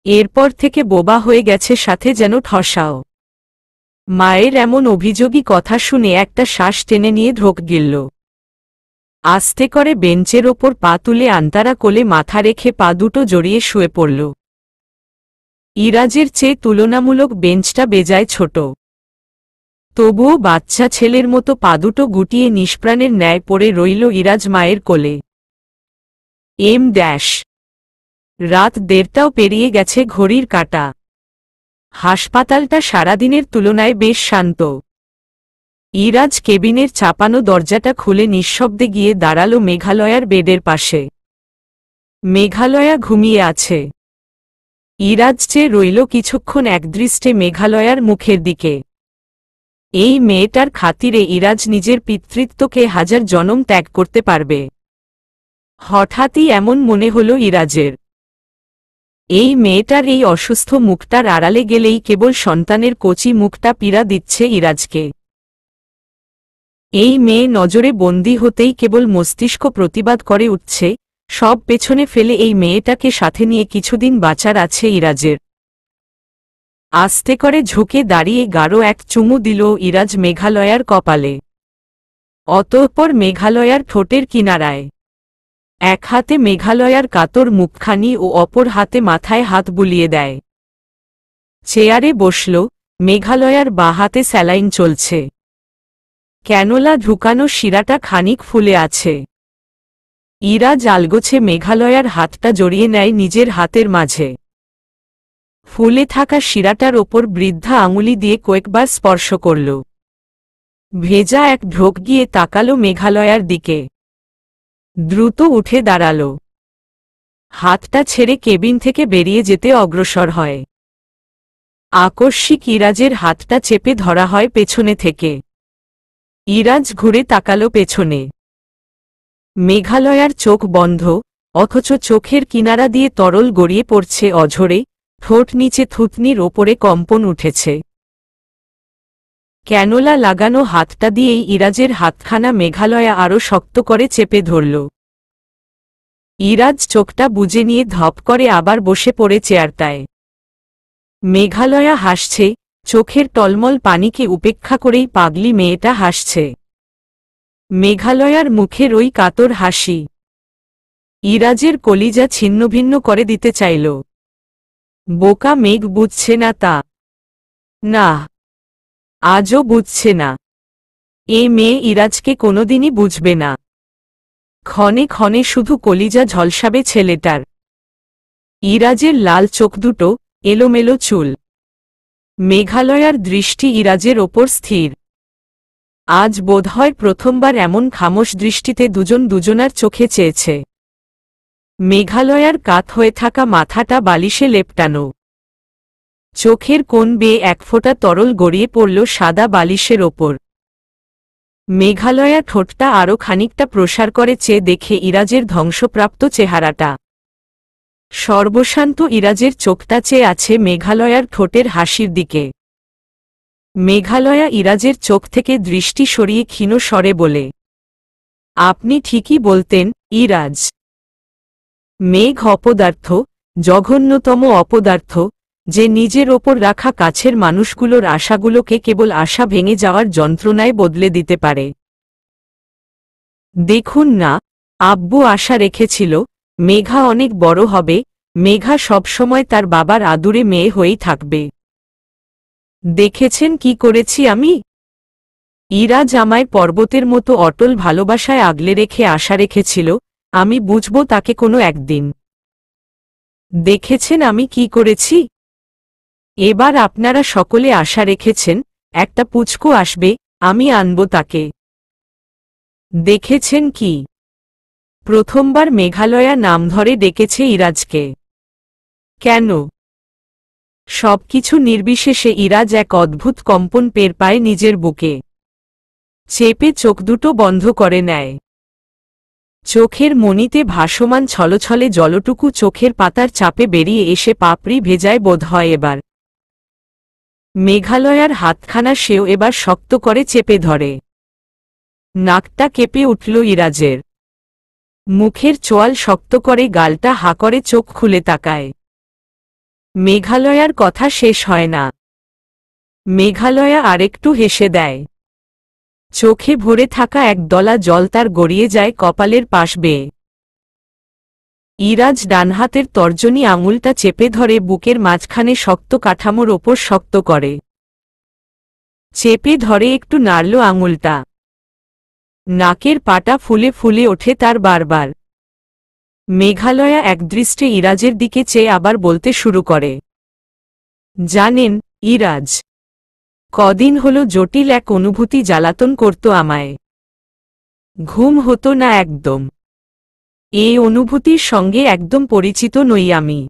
এরপর থেকে বোবা হয়ে গেছে, সাথে যেন ঠসাও। মায়ের এমন অভিযোগী কথা শুনে একটা শ্বাস টেনে নিয়ে ঢোক গিলল। আস্তে করে বেঞ্চের ওপর পা তুলে আন্তারা কোলে মাথা রেখে পা দুটো জড়িয়ে শুয়ে পড়ল। ইরাজের চেয়ে তুলনামূলক বেঞ্চটা বেজায় ছোট, তবুও বাচ্চা ছেলের মতো পা দুটো গুটিয়ে নিষ্প্রাণের ন্যায় পড়ে রইল ইরাজ মায়ের কোলে। রাত 1:30টাও পেরিয়ে গেছে ঘড়ির কাঁটা। হাসপাতালটা সারাদিনের তুলনায় বেশ শান্ত। ইরাজ কেবিনের চাপানো দরজাটা খুলে নিঃশব্দে গিয়ে দাঁড়াল মেঘালয়ার বেডের পাশে। মেঘালয়া ঘুমিয়ে আছে। ইরাজ চেয়ে রইল কিছুক্ষণ একদৃষ্টে মেঘালয়ার মুখের দিকে। এই মেয়েটার খাতিরে ইরাজ নিজের পিতৃত্বকে 1000 জনম ত্যাগ করতে পারবে। হঠাৎই এমন মনে হল ইরাজের। এই মেয়েটার এই অসুস্থ মুখটার আড়ালে গেলেই কেবল সন্তানের কচি মুখটা পীড়া দিচ্ছে ইরাজকে। এই মেয়ে নজরে বন্দী হতেই কেবল মস্তিষ্ক প্রতিবাদ করে উঠছে, সব পেছনে ফেলে এই মেয়েটাকে সাথে নিয়ে কিছুদিন বাঁচার আছে ইরাজের। আস্তে করে ঝুঁকে দাঁড়িয়ে গাঢ় এক চুমু দিল ইরাজ মেঘালয়ার কপালে। অতঃপর মেঘালয়ার ঠোঁটের কিনারায় এক হাতে মেঘালয়ার কাতর মুখখানি ও অপর হাতে মাথায় হাত বুলিয়ে দেয়। চেয়ারে বসল। মেঘালয়ার বাঁ হাতে স্যালাইন চলছে। ক্যানোলা ঢুকানো শিরাটা খানিক ফুলে আছে। ইরাজ আলগোছে মেঘালয়ার হাতটা জড়িয়ে নেয় নিজের হাতের মাঝে। ফুলে থাকা শিরাটার ওপর বৃদ্ধা আঙুলি দিয়ে কয়েকবার স্পর্শ করল। ভেজা এক ঢোক গিয়ে তাকালো মেঘালয়ার দিকে। দ্রুত উঠে দাঁড়াল। হাতটা ছেড়ে কেবিন থেকে বেরিয়ে যেতে অগ্রসর হয়। আকস্মিক ইরাজের হাতটা চেপে ধরা হয় পেছনে থেকে। ইরাজ ঘুরে তাকালো পেছনে। মেঘালয়ার চোখ বন্ধ, অথচ চোখের কিনারা দিয়ে তরল গড়িয়ে পড়ছে অঝরে, ঠোঁট নিচে থুতনির ওপরে কম্পন উঠেছে। ক্যানোলা লাগানো হাতটা দিয়েই ইরাজের হাতখানা মেঘালয়া আরও শক্ত করে চেপে ধরল। ইরাজ চোখটা বুজে নিয়ে ধপ করে আবার বসে পড়ে চেয়ারটায়। মেঘালয়া হাসছে, চোখের টলমল পানিকে উপেক্ষা করেই পাগলি মেয়েটা হাসছে। মেঘালয়ার মুখের ওই কাতর হাসি ইরাজের কলিজা ছিন্নভিন্ন করে দিতে চাইল। বোকা মেঘ বুঝছে না তা? না, আজও বুঝছে না। এ মেয়ে ইরাজকে কোনোদিনই বুঝবে না। ক্ষণে ক্ষণে শুধু কলিজা ঝলসাবে ছেলেটার। ইরাজের লাল চোখ দুটো, এলোমেলো চুল। মেঘালয়ার দৃষ্টি ইরাজের ওপর স্থির। আজ বোধহয় প্রথমবার এমন খামোশ দৃষ্টিতে দুজন দুজনার চোখে চেয়েছে। মেঘালয়ার কাত হয়ে থাকা মাথাটা বালিশে লেপটানো। চোখের কোণ বেয়ে এক ফোঁটা তরল গড়িয়ে পড়ল সাদা বালিশের ওপর। মেঘালয়া ঠোঁটটা আরও খানিকটা প্রসার করে চেয়ে দেখে ইরাজের ধ্বংসপ্রাপ্ত চেহারাটা। সর্বশান্ত ইরাজের চোখটা চেয়ে আছে মেঘালয়ার ঠোঁটের হাসির দিকে। মেঘালয়া ইরাজের চোখ থেকে দৃষ্টি সরিয়ে ক্ষীণ স্বরে বলে, আপনি ঠিকই বলতেন ইরাজ। মেঘ অপদার্থ, জঘন্যতম অপদার্থ, যে নিজের ওপর রাখা কাছের মানুষগুলোর আশাগুলোকে কেবল আশা ভেঙে যাওয়ার যন্ত্রণায় বদলে দিতে পারে। দেখুন না, আব্বু আশা রেখেছিল মেঘা অনেক বড় হবে, মেঘা সবসময় তার বাবার আদুরে মেয়ে হয়েই থাকবে। দেখেছেন কি করেছি আমি? ইরাজ আমায় পর্বতের মতো অটল ভালোবাসায় আগলে রেখে আশা রেখেছিল আমি বুঝব তাকে কোনো একদিন। দেখেছেন আমি কি করেছি? এবার আপনারা সকলে আশা রেখেছেন একটা পুচকু আসবে, আমি আনব তাকে। দেখেছেন কি? প্রথমবার মেঘালয়া নাম ধরে ডেকেছে ইরাজকে। কেন? সবকিছু নির্বিশেষে ইরাজ এক অদ্ভুত কম্পন টের পায় নিজের বুকে। চেপে চোখ দুটো বন্ধ করে নেয়। চোখের মণিতে ভাসমান ছলছলে জলটুকু চোখের পাতার চাপে বেরিয়ে এসে পাপড়ি ভেজায় বোধ হয় এবার। মেঘালয়ার হাতখানা সেও এবার শক্ত করে চেপে ধরে। নাকটা কেঁপে উঠল ইরাজের। মুখের চোয়াল শক্ত করে গালটা হা করে চোখ খুলে তাকায়। মেঘালয়ার কথা শেষ হয় না। মেঘালয়া আরেকটু হেসে দেয়। চোখে ভরে থাকা এক দলা জল তার গড়িয়ে যায় কপালের পাশ বেয়ে। ইরাজ ডান হাতের তর্জনী আঙুলটা চেপে ধরে বুকের মাঝখানে শক্ত কাঠামোর ওপর শক্ত করে। চেপে ধরে একটু নাড়ল আঙুলটা। নাকের পাটা ফুলে ফুলে ওঠে তার বারবার। মেঘালয়া একদৃষ্টে ইরাজের দিকে চেয়ে আবার বলতে শুরু করে। জানেন ইরাজ, কদিন হলো জটিল এক অনুভূতি জ্বালাতন করত আমায়। ঘুম হতো না একদম। এই অনুভূতির সঙ্গে একদম পরিচিত নই আমি।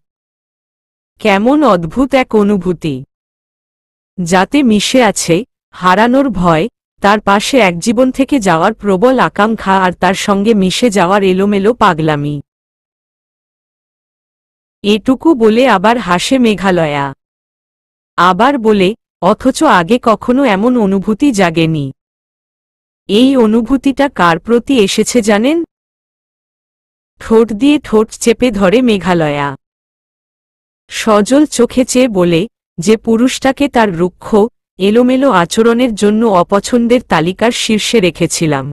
কেমন অদ্ভুত এক অনুভূতি, যাতে মিশে আছে হারানোর ভয়, তার পাশে এক জীবন থেকে যাওয়ার প্রবল আকাঙ্ক্ষা আর তার সঙ্গে মিশে যাওয়ার এলোমেলো পাগলামি। এটুকু বলে আবার হাসে মেঘালয়া। আবার বলে, অথচ আগে কখনো এমন অনুভূতি জাগেনি। এই অনুভূতিটা কার প্রতি এসেছে জানেন? ঠোঁট দিয়ে ঠোঁট চেপে ধরে মেঘালয়া। সজল চোখে চেয়ে বলে, যে পুরুষটাকে তার রুক্ষ এলোমেলো আচরণের জন্য অপছন্দের তালিকার শীর্ষে রেখেছিলাম।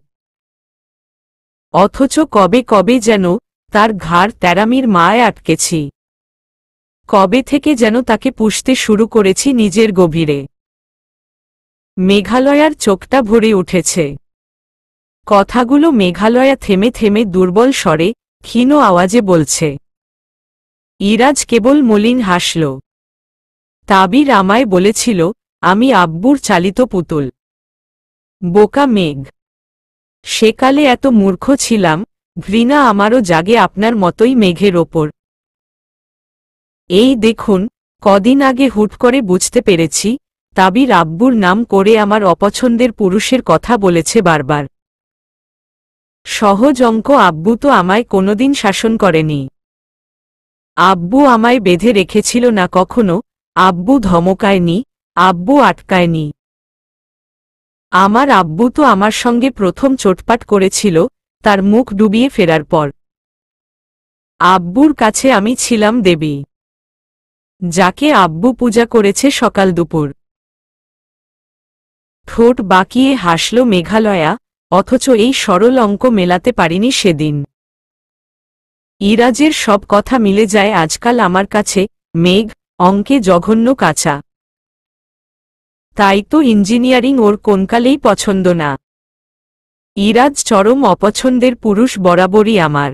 অথচ কবে কবে যেন তার ঘাড় তেরামির মায় আটকেছি। কবে থেকে যেন তাকে পুষতে শুরু করেছি নিজের গভীরে। মেঘালয়ার চোখটা ভরে উঠেছে। কথাগুলো মেঘালয়া থেমে থেমে দুর্বল স্বরে ক্ষীণ আওয়াজে বলছে। ইরাজ কেবল মলিন হাসল। তাবির আমায় বলেছিল আমি আব্বুর চালিত পুতুল। বোকা মেঘ, সেকালে এত মূর্খ ছিলাম। ঘৃণা আমারও জাগে আপনার মতোই মেঘের ওপর। এই দেখুন, কদিন আগে হুট করে বুঝতে পেরেছি তাবির আব্বুর নাম করে আমার অপছন্দের পুরুষের কথা বলেছে বারবার। সহজ অঙ্ক, আব্বু তো আমায় কোনোদিন শাসন করেনি। আব্বু আমায় বেঁধে রেখেছিল না কখনো, আব্বু ধমকায়নি, আব্বু আটকায়নি। আমার আব্বু তো আমার সঙ্গে প্রথম চোটপাট করেছিল তার মুখ ডুবিয়ে ফেরার পর। আব্বুর কাছে আমি ছিলাম দেবী, যাকে আব্বু পূজা করেছে সকাল দুপুর। ঠোঁট বাঁকিয়ে হাসল মেঘালয়া, অথচ এই সরল অঙ্ক মেলাতে পারিনি সেদিন। ইরাজের সব কথা মিলে যায় আজকাল আমার কাছে। মেঘ অঙ্কে জঘন্য কাঁচা। তাই তো ইঞ্জিনিয়ারিং ওর কোনকালেই পছন্দ না। ইরাজ চরম অপছন্দের পুরুষ বরাবরই আমার।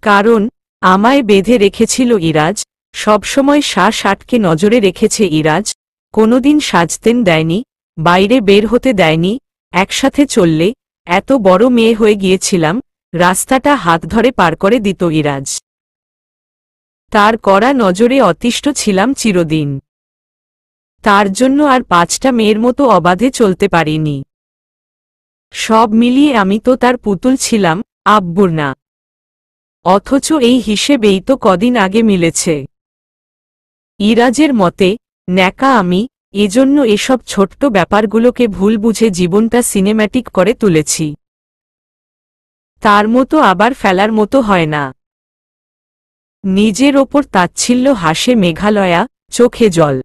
কারণ আমায় বেঁধে রেখেছিল ইরাজ, সবসময় শ্বাস আটকে নজরে রেখেছে ইরাজ, কোনোদিন সাজতেন দেয়নি, বাইরে বের হতে দেয়নি। একসাথে চললে এত বড় মেয়ে হয়ে গিয়েছিলাম, রাস্তাটা হাত ধরে পার করে দিত ইরাজ। তার কড়া নজরে অতিষ্ঠ ছিলাম চিরদিন। তার জন্য আর 5টা মেয়ের মতো অবাধে চলতে পারিনি। সব মিলিয়ে আমি তো তার পুতুল ছিলাম, আব্বুর না। অথচ এই হিসেবেই তো কদিন আগে মিলেছে। ইরাজের মতে ন্যাকা আমি, এজন্য এসব ছোট্ট ব্যাপারগুলোকে ভুল বুঝে জীবনটা সিনেম্যাটিক করে তুলেছি। তার মতো আবার ফেলার মতো হয় না। নিজের ওপর তাচ্ছিল্য হাসে মেঘালয়া, চোখে জল।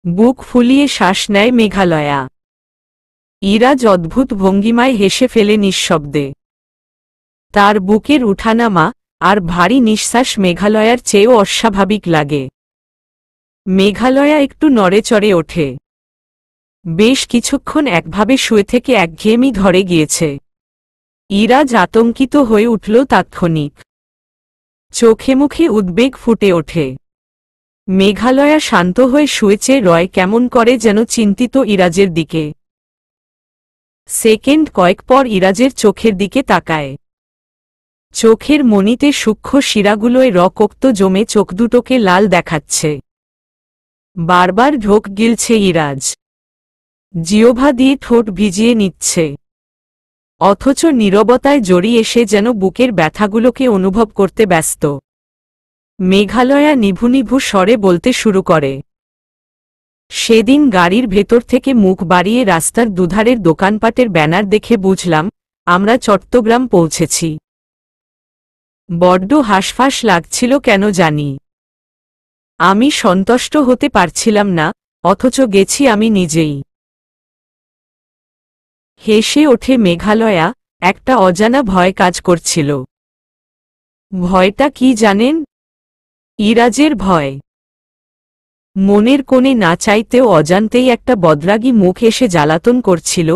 বুক ফুলিয়ে শ্বাস নেয় মেঘালয়া। ইরাজ অদ্ভুত ভঙ্গিমায় হেসে ফেলে নিঃশব্দে। তার বুকের উঠানামা আর ভারী নিঃশ্বাস মেঘালয়ার চেয়েও অস্বাভাবিক লাগে। মেঘালয়া একটু নড়েচড়ে ওঠে। বেশ কিছুক্ষণ একভাবে শুয়ে থেকে একঘেয়েমি ধরে গিয়েছে। ইরাজ আতঙ্কিত হয়ে উঠল তাৎক্ষণিক। চোখে মুখে উদ্বেগ ফুটে ওঠে। মেঘালয়া শান্ত হয়ে শুয়েছে, রয় কেমন করে যেন চিন্তিত ইরাজের দিকে। সেকেন্ড কয়েক পর ইরাজের চোখের দিকে তাকায়। চোখের মণিতে সূক্ষ্ম শিরাগুলোয় রক্ত জমে চোখ দুটোকে লাল দেখাচ্ছে। বারবার ঢোক গিলছে ইরাজ। জিহ্বা দিয়ে ঠোঁট ভিজিয়ে নিচ্ছে। অথচ নীরবতায় জড়িয়ে এসে যেন বুকের ব্যথাগুলোকে অনুভব করতে ব্যস্ত। মেঘালয়া নিভু নিভু স্বরে বলতে শুরু করে। সেদিন গাড়ির ভেতর থেকে মুখ বাড়িয়ে রাস্তার দুধারের দোকানপাটের ব্যানার দেখে বুঝলাম আমরা চট্টগ্রাম পৌঁছেছি। বড্ড হাঁসফাঁস লাগছিল কেন জানি। আমি সন্তুষ্ট হতে পারছিলাম না, অথচ গেছি আমি নিজেই। হেসে ওঠে মেঘালয়া। একটা অজানা ভয় কাজ করছিল। ভয়টা কি জানেন? ইরাজের ভয়। মনের কোণে না চাইতেও অজান্তেই একটা বদরাগী মুখ এসে জ্বালাতন করছিল,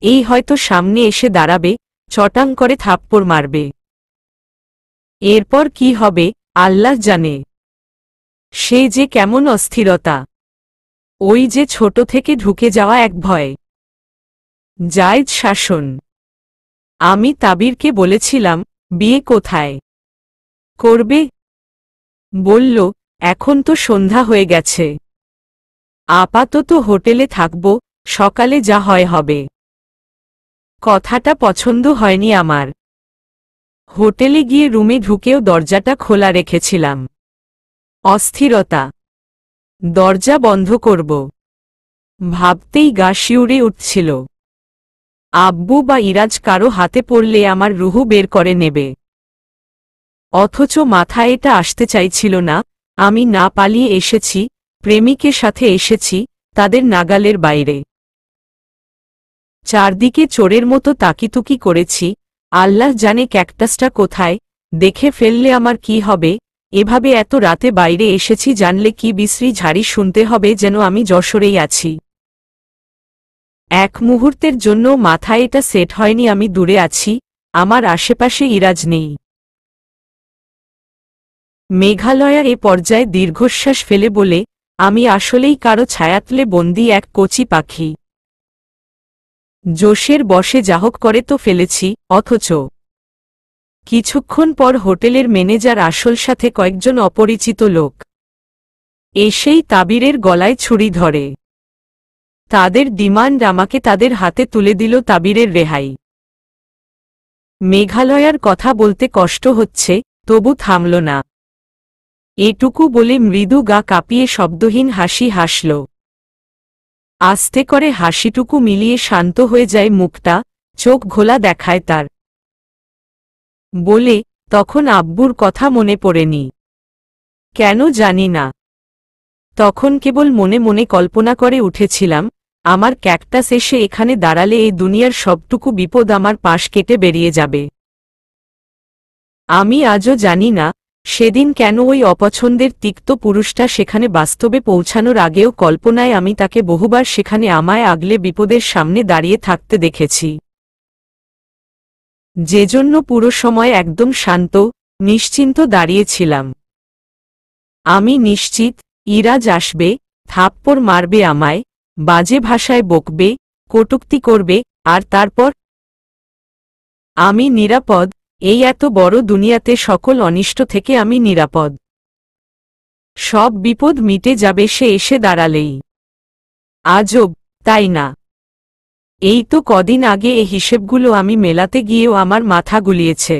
এই হয়তো সামনে এসে দাঁড়াবে, চটাং করে থাপ্পড় মারবে। এরপর কি হবে আল্লাহ জানে। সে যে কেমন অস্থিরতা। ওই যে ছোট থেকে ঢুকে যাওয়া এক ভয়। জায়েদ শাসন। আমি তাবিরকে বলেছিলাম, বিয়ে কোথায় করবে? বলল, এখন তো সন্ধ্যা হয়ে গেছে। আপাতত হোটেলে থাকব, সকালে যা হয় হবে। কথাটা পছন্দ হয়নি আমার। হোটেলে গিয়ে রুমে ঢুকেও দরজাটা খোলা রেখেছিলাম। অস্থিরতা। দরজা বন্ধ করব ভাবতেই গা শিউরে উঠছিল। আব্বু বা ইরাজ কারো হাতে পড়লে আমার রুহু বের করে নেবে। অথচ মাথায় এটা আসতে চাইছিল না, আমি না পালিয়ে এসেছি, প্রেমিকের সাথে এসেছি, তাদের নাগালের বাইরে। চারদিকে চোরের মতো তাকিতুকি করেছি, আল্লাহ জানে ক্যাকটাসটা কোথায়, দেখে ফেললে আমার কি হবে। এভাবে এত রাতে বাইরে এসেছি জানলে কি বিশ্রী ঝাড়ি শুনতে হবে যেন আমি যশোরেই আছি। এক মুহূর্তের জন্য মাথায় এটা সেট হয়নি আমি দূরে আছি, আমার আশেপাশে ইরাজ নেই। মেঘালয়া এ পর্যায়ে দীর্ঘশ্বাস ফেলে বলে, আমি আসলেই কারো ছায়াতলে বন্দি এক কচি পাখি। জোশের বশে যাহোক করে তো ফেলেছি, অথচ। কিছুক্ষণ পর হোটেলের ম্যানেজার আসল সাথে কয়েকজন অপরিচিত লোক এসেই তাবিরের গলায় ছুরি ধরে। তাদের ডিমান্ড আমাকে তাদের হাতে তুলে দিল তাবিরের রেহাই। মেঘালয়ার কথা বলতে কষ্ট হচ্ছে, তবু থামল না। এটুকু বলে মৃদু গা কাঁপিয়ে শব্দহীন হাসি হাসল। আস্তে করে হাসিটুকু মিলিয়ে শান্ত হয়ে যায় মুখটা, চোখ ঘোলা দেখায় তার। বলে, তখন আব্বুর কথা মনে পড়েনি। কেন জানি না। তখন কেবল মনে মনে কল্পনা করে উঠেছিলাম, আমার ক্যাকটাস এসে এখানে দাঁড়ালে এই দুনিয়ার সবটুকু বিপদ আমার পাশ কেটে বেরিয়ে যাবে। আমি আজও জানি না, সেদিন কেন ওই অপছন্দের তিক্ত পুরুষটা সেখানে বাস্তবে পৌঁছানোর আগেও কল্পনায় আমি তাকে বহুবার সেখানে আমায় আগলে বিপদের সামনে দাঁড়িয়ে থাকতে দেখেছি। যেজন্য পুরো সময় একদম শান্ত, নিশ্চিন্ত দাঁড়িয়েছিলাম। আমি নিশ্চিত, ইরাজ আসবে, থাপ্পড় মারবে আমায়, বাজে ভাষায় বকবে, কটূক্তি করবে, আর তারপর আমি নিরাপদ। এই এত বড় দুনিয়াতে সকল অনিষ্ট থেকে আমি নিরাপদ। সব বিপদ মিটে যাবে সে এসে দাঁড়ালেই। আজব, তাই না? এই তো কদিন আগে এই হিসেবগুলো আমি মেলাতে গিয়েও আমার মাথা গুলিয়েছে।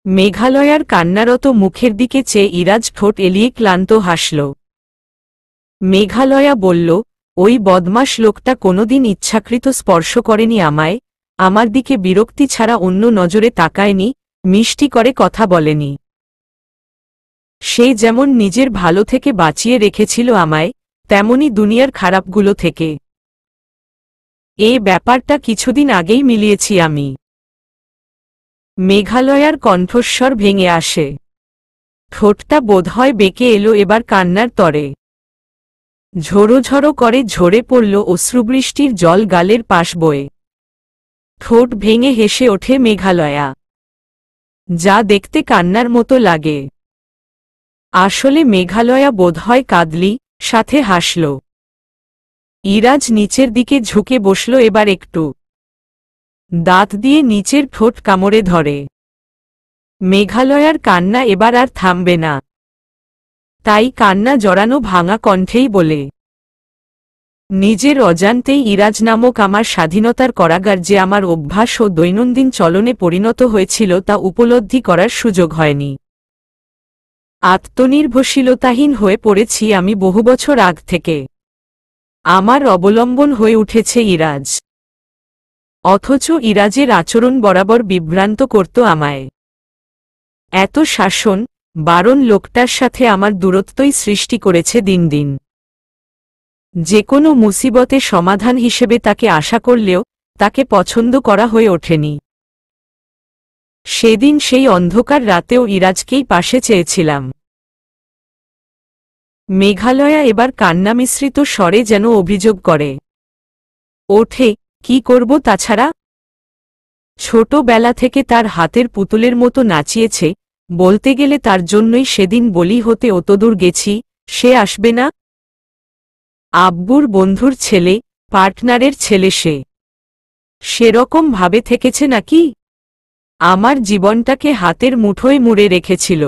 মেঘালয়ার কান্নারত মুখের দিকে চেয়ে ইরাজ ঠোঁট এলিয়ে ক্লান্ত হাসল। মেঘালয়া বলল, ওই বদমাশ লোকটা কোনোদিন ইচ্ছাকৃত স্পর্শ করেনি আমায়, আমার দিকে বিরক্তি ছাড়া অন্য নজরে তাকায়নি, মিষ্টি করে কথা বলেনি। সে যেমন নিজের ভালো থেকে বাঁচিয়ে রেখেছিল আমায়, তেমনি দুনিয়ার খারাপগুলো থেকে। এই ব্যাপারটা কিছুদিন আগেই মিলিয়েছি আমি। মেঘালয়ার কণ্ঠস্বর ভেঙে আসে। ঠোঁটটা বোধহয় বেঁকে এলো এবার কান্নার তরে। ঝোড়ো ঝোড়ো করে ঝরে পড়ল অশ্রুবৃষ্টির জল গালের পাশ বয়ে। ঠোঁট ভেঙে হেসে ওঠে মেঘালয়া, যা দেখতে কান্নার মতো লাগে। আসলে মেঘালয়া বোধহয় কাঁদলি, সাথে হাসল। ইরাজ নিচের দিকে ঝুঁকে বসল এবার একটু। দাঁত দিয়ে নিচের ঠোঁট কামড়ে ধরে। মেঘালয়ার কান্না এবার আর থামবে না। তাই কান্না জড়ানো ভাঙা কণ্ঠেই বলে, নিজের অজান্তেই ইরাজ নামক আমার স্বাধীনতার কারাগার যে আমার অভ্যাস ও দৈনন্দিন চলনে পরিণত হয়েছিল তা উপলব্ধি করার সুযোগ হয়নি। আত্মনির্ভরশীলতাহীন হয়ে পড়েছি আমি বহু বছর আগ থেকে। আমার অবলম্বন হয়ে উঠেছে ইরাজ। অথচ ইরাজের আচরণ বরাবর বিভ্রান্ত করত আমায়। এত শাসন, বারণ লোকটার সাথে আমার দূরত্বই সৃষ্টি করেছে দিন দিন। যে কোনো মুসিবতে সমাধান হিসেবে তাকে আশা করলেও তাকে পছন্দ করা হয়ে ওঠেনি। সেদিন সেই অন্ধকার রাতেও ইরাজকেই পাশে চেয়েছিলাম। মেঘালয়া এবার কান্না মিশ্রিত স্বরে যেন অভিযোগ করে ওঠে, কি করব তাছাড়া? ছোটবেলা থেকে তার হাতের পুতুলের মতো নাচিয়েছে, বলতে গেলে তার জন্যই সেদিন বলি হতে অতদূর গেছি, সে আসবে না? আব্বুর বন্ধুর ছেলে, পার্টনারের ছেলে সে। সেরকম ভাবে থেকেছে নাকি? আমার জীবনটাকে হাতের মুঠোয় মুড়ে রেখেছিল।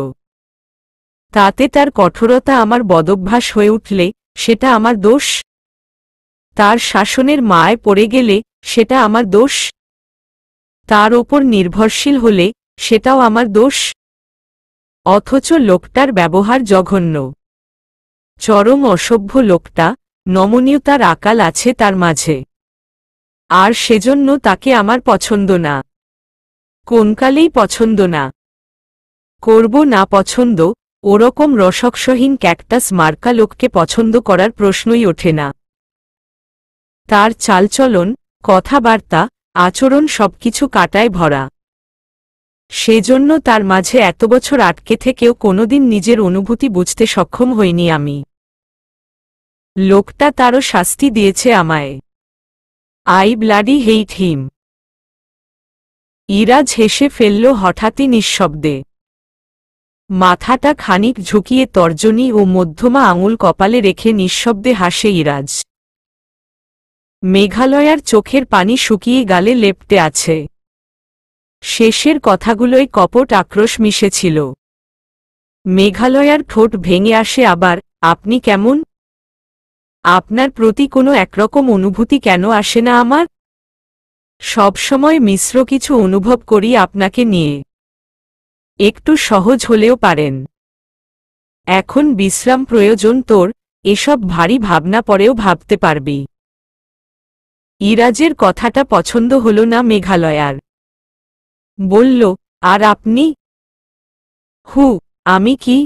তাতে তার কঠোরতা আমার বদভ্যাস হয়ে উঠলে সেটা আমার দোষ? তার শাসনের মায় পড়ে গেলে সেটা আমার দোষ? তার ওপর নির্ভরশীল হলে সেটাও আমার দোষ? অথচ লোকটার ব্যবহার জঘন্য, চরম অসভ্য লোকটা। নমনীয়তার আকাল আছে তার মাঝে, আর সেজন্য তাকে আমার পছন্দ না। কোনকালেই পছন্দ না। করব না পছন্দ, ওরকম রসক্ষহীন ক্যাকটাস মার্কা লোককে পছন্দ করার প্রশ্নই ওঠে না। তার চালচলন, কথাবার্তা, আচরণ সবকিছু কাঁটায় ভরা। সেজন্য তার মাঝে এত বছর আটকে থেকেও কোনোদিন নিজের অনুভূতি বুঝতে সক্ষম হইনি আমি। লোকটা তারও শাস্তি দিয়েছে আমায়। আই ব্লাডি হেইট হিম। ইরাজ হেসে ফেলল হঠাৎই নিঃশব্দে। মাথাটা খানিক ঝুঁকিয়ে তর্জনী ও মধ্যমা আঙুল কপালে রেখে নিঃশব্দে হাসে ইরাজ। মেঘালয়ার চোখের পানি শুকিয়ে গালে লেপ্টে আছে। শেষের কথাগুলোয় কপট আক্রোশ মিশেছিল। মেঘালয়ার ঠোঁট ভেঙে আসে আবার, আপনি কেমন? আপনার প্রতি কোনো একরকম অনুভূতি কেন আসে না আমার? সবসময় মিশ্র কিছু অনুভব করি আপনাকে নিয়ে। একটু সহজ হলেও পারেন। এখন বিশ্রাম প্রয়োজন তোর, এসব ভারী ভাবনা পরেও ভাবতে পারবি। ইরাজের কথাটা পছন্দ হল না মেঘালয়ার। বলল, আর আপনি? আমি কি?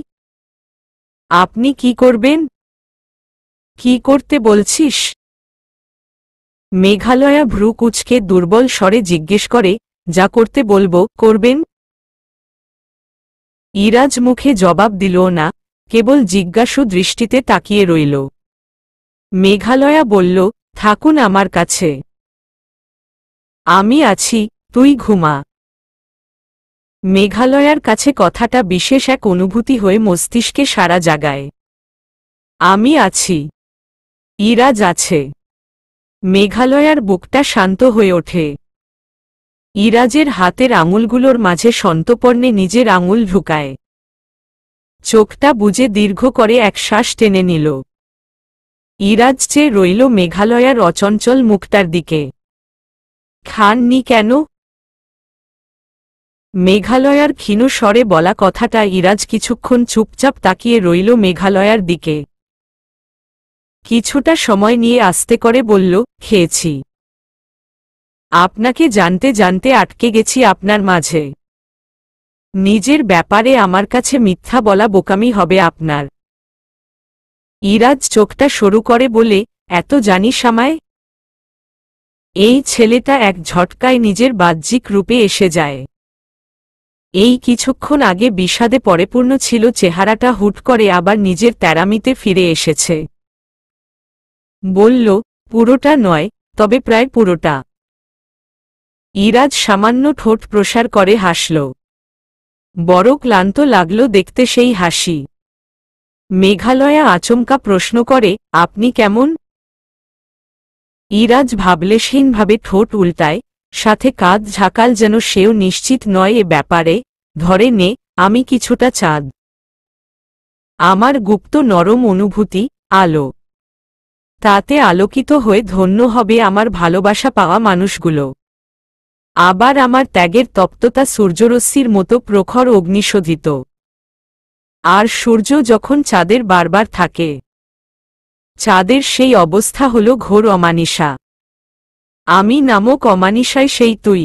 আপনি কি করবেন? কি করতে বলছিস? মেঘালয়া ভ্রু কুঁচকে দুর্বল স্বরে জিজ্ঞেস করে, যা করতে বলবো করবেন? ইরাজ মুখে জবাব দিল না, কেবল জিজ্ঞাসু দৃষ্টিতে তাকিয়ে রইল। মেঘালয়া বলল, থাকুন আমার কাছে। আমি আছি, তুই ঘুমা। মেঘালয়ার কাছে কথাটা বিশেষ এক অনুভূতি হয়ে মস্তিষ্কে সারা জাগায়। আমি আছি, ইরাজ আছে। মেঘালয়ার বুকটা শান্ত হয়ে ওঠে। ইরাজের হাতের আঙুলগুলোর মাঝে সন্তর্পণে নিজের আঙুল ঢুকায়। চোখটা বুজে দীর্ঘ করে এক শ্বাস টেনে নিল। ইরাজ চেয়ে রইল মেঘালয়ার অচঞ্চল মুখটার দিকে। খাননি কেন? মেঘালয়ার ক্ষীণ স্বরে বলা কথাটা ইরাজ কিছুক্ষণ চুপচাপ তাকিয়ে রইল মেঘালয়ার দিকে। কিছুটা সময় নিয়ে আস্তে করে বলল, খেয়েছি। আপনাকে জানতে জানতে আটকে গেছি আপনার মাঝে। নিজের ব্যাপারে আমার কাছে মিথ্যা বলা বোকামি হবে আপনার। ইরাজ চোখটা সরু করে বলে, এত জানিস আমায়? এই ছেলেটা এক ঝটকায় নিজের বাহ্যিক রূপে এসে যায়। এই কিছুক্ষণ আগে বিষাদে পরিপূর্ণ ছিল চেহারাটা হুট করে আবার নিজের তেরামিতে ফিরে এসেছে। বলল, পুরোটা নয়, তবে প্রায় পুরোটা। ইরাজ সামান্য ঠোঁট প্রসার করে হাসল। বড় ক্লান্ত লাগল দেখতে সেই হাসি। মেঘালয়া আচমকা প্রশ্ন করে, আপনি কেমন? ইরাজ ভাবলেশহীনভাবে ঠোঁট উল্টায়, সাথে কাঁধ ঝাঁকাল যেন সেও নিশ্চিত নয় এ ব্যাপারে। ধরে নে, আমি কিছুটা চাঁদ। আমার গুপ্ত নরম অনুভূতি, আলো। তাতে আলোকিত হয়ে ধন্য হবে আমার ভালোবাসা পাওয়া মানুষগুলো। আবার আমার ত্যাগের তপ্ততা সূর্যরশ্মির মতো প্রখর অগ্নিশোধিত। আর সূর্য যখন চাঁদের বারবার থাকে, চাঁদের সেই অবস্থা হল ঘোর অমানিসা। আমি নামক অমানিসায় সেই তুই,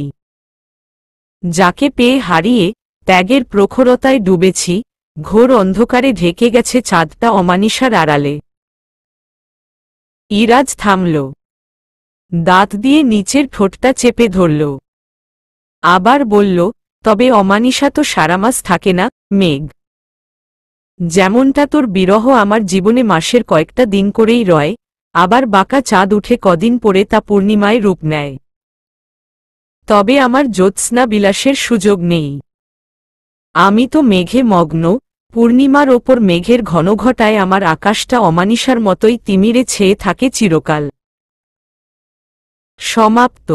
যাকে পেয়ে হারিয়ে ত্যাগের প্রখরতায় ডুবেছি। ঘোর অন্ধকারে ঢেকে গেছে চাঁদটা অমানিসার আড়ালে। ইরাজ থামল, দাঁত দিয়ে নিচের ঠোঁটটা চেপে ধরল। আবার বলল, তবে অমানিসা তো সারামাস থাকে না, মেঘ। যেমনটা তোর বিরহ আমার জীবনে মাসের কয়েকটা দিন করেই রয়, আবার বাঁকা চাঁদ উঠে কদিন পরে তা পূর্ণিমায় রূপ নেয়। তবে আমার জ্যোৎস্না বিলাসের সুযোগ নেই। আমি তো মেঘে মগ্ন। পূর্ণিমার ওপর মেঘের ঘনঘটায় আমার আকাশটা অমানিসার মতোই তিমিরে ছেয়ে থাকে চিরকাল। সমাপ্ত।